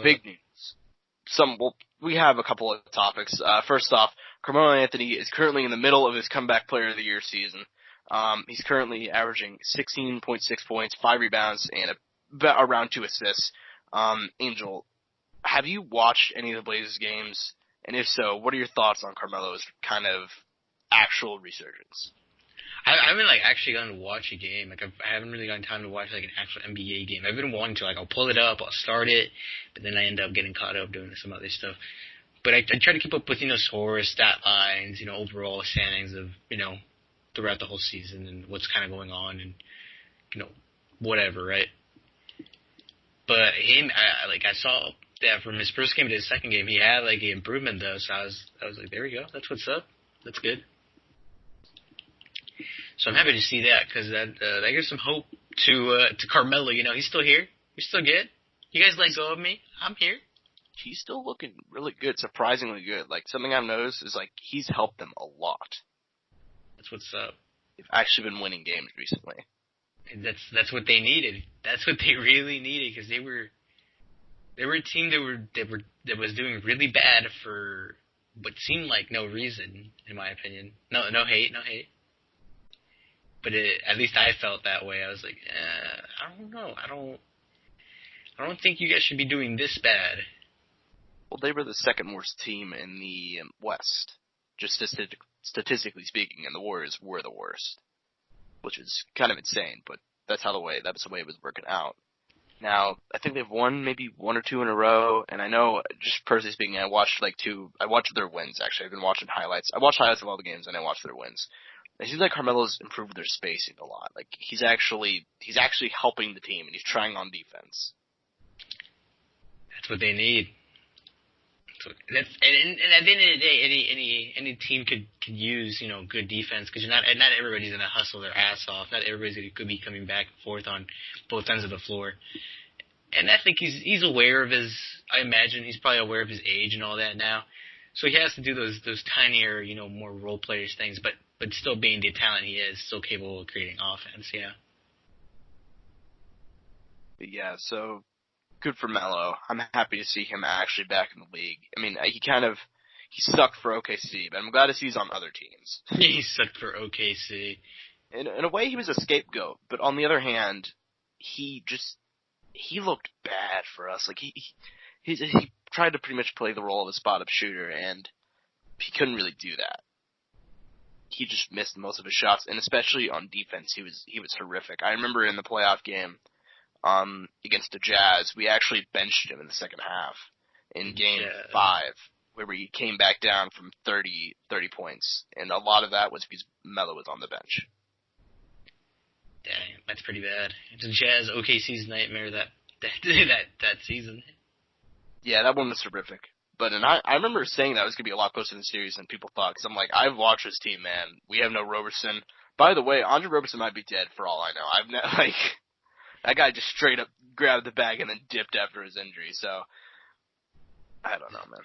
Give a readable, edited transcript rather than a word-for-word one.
big news. We have a couple of topics. First off, Carmelo Anthony is currently in the middle of his comeback player of the year season. He's currently averaging 16.6 points, 5 rebounds, and around 2 assists. Angel, have you watched any of the Blazers games? And if so, what are your thoughts on Carmelo's kind of actual resurgence? I haven't actually gotten to watch a game. I haven't really gotten time to watch an actual NBA game. I've been wanting to. I'll pull it up, I'll start it, but then I end up getting caught up doing some other stuff. But I try to keep up with scores, stat lines, overall standings of throughout the whole season and what's kind of going on and whatever, right? But him, I saw that from his first game to his second game, he had an improvement though. So I was like, there we go. That's what's up. That's good. So I'm happy to see that because that gives some hope to Carmelo. He's still here. He's still good. You guys let go of me. I'm here. He's still looking really good, surprisingly good. Something I've noticed is he's helped them a lot. That's what's up. They've actually been winning games recently. And that's what they needed. That's what they really needed because they were a team that was doing really bad for what seemed like no reason, in my opinion. No hate. But at least I felt that way. I was like, I don't know. I don't think you guys should be doing this bad. Well, they were the second worst team in the West, just statistically speaking, and the Warriors were the worst, which is kind of insane. But that's the way it was working out. Now, I think they've won maybe 1 or 2 in a row, and I know, just personally speaking, I watched their wins. Actually, I've been watching highlights. I watched highlights of all the games, and I watched their wins. It seems like Carmelo's improved their spacing a lot. He's actually helping the team, and he's trying on defense. That's what they need. And at the end of the day, any team could use good defense because not everybody's gonna hustle their ass off. Not everybody's could be coming back and forth on both ends of the floor. And I think he's aware of his. I imagine he's probably aware of his age and all that now. So he has to do those tinier, more role players things, but still being the talent he is, still capable of creating offense, yeah. But yeah, so good for Melo. I'm happy to see him actually back in the league. I mean, he sucked for OKC, but I'm glad to see he's on other teams. He sucked for OKC. In a way, he was a scapegoat, but on the other hand, he looked bad for us. He tried to pretty much play the role of a spot-up shooter, and he couldn't really do that. He just missed most of his shots, and especially on defense, he was horrific. I remember in the playoff game against the Jazz, we actually benched him in the second half in Game 5, where he came back down from 30 points, and a lot of that was because Melo was on the bench. Dang, that's pretty bad. It's a Jazz OKC's nightmare that season. Yeah, that one was horrific. But I remember saying that it was going to be a lot closer to the series than people thought, because I'm like, I've watched this team, man. We have no Roberson. By the way, Andre Roberson might be dead for all I know. That guy just straight up grabbed the bag and then dipped after his injury, so I don't know, man.